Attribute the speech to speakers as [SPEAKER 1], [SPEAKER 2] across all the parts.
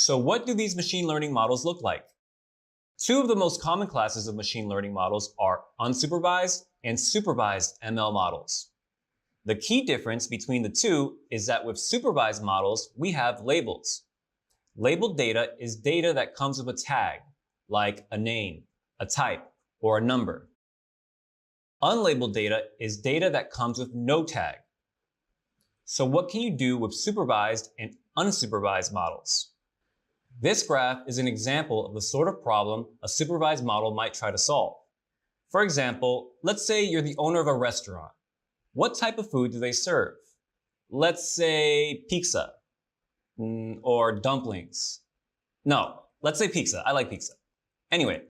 [SPEAKER 1] So what do these machine learning models look like? Two of the most common classes of machine learning models are unsupervised and supervised ML models. The key difference between the two is that with supervised models, we have labels. Labeled data is data that comes with a tag, like a name, a type, or a number. Unlabeled data is data that comes with no tag. So what can you do with supervised and unsupervised models? This graph is an example of the sort of problem a supervised model might try to solve. For example, let's say you're the owner of a restaurant. What type of food do they serve? Let's say pizza or dumplings. No, let's say pizza. I like pizza. Anyway,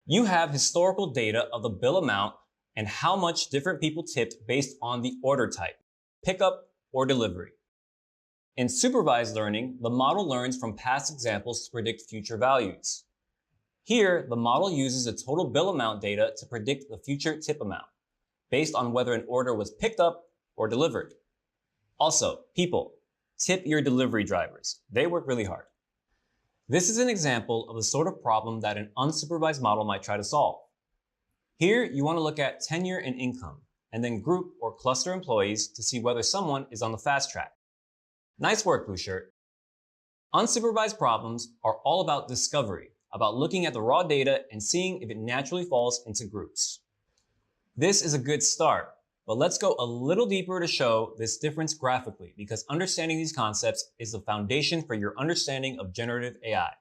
[SPEAKER 1] you have historical data of the bill amount and how much different people tipped based on the order type, pickup or delivery. In supervised learning, the model learns from past examples to predict future values. Here, the model uses the total bill amount data to predict the future tip amount, based on whether an order was picked up or delivered. Also, people, tip your delivery drivers. They work really hard. This is an example of the sort of problem that an unsupervised model might try to solve. Here, you want to look at tenure and income, and then group or cluster employees to see whether someone is on the fast track. Nice work, Blue Shirt. Unsupervised problems are all about discovery, about looking at the raw data and seeing if it naturally falls into groups. This is a good start, but let's go a little deeper to show this difference graphically, because understanding these concepts is the foundation for your understanding of generative AI.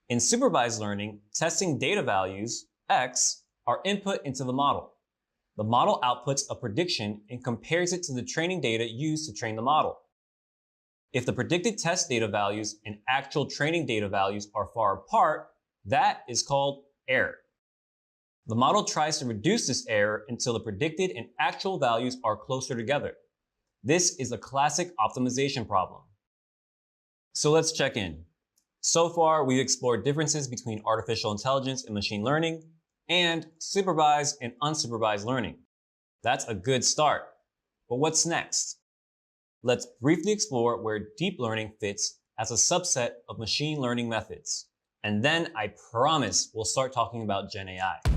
[SPEAKER 1] In supervised learning, testing data values, X, are input into the model. The model outputs a prediction and compares it to the training data used to train the model. If the predicted test data values and actual training data values are far apart, that is called error. The model tries to reduce this error until the predicted and actual values are closer together. This is a classic optimization problem. So let's check in. So far, we've explored differences between artificial intelligence and machine learning, and supervised and unsupervised learning. That's a good start. But what's next? Let's briefly explore where deep learning fits as a subset of machine learning methods. And then I promise we'll start talking about Gen AI.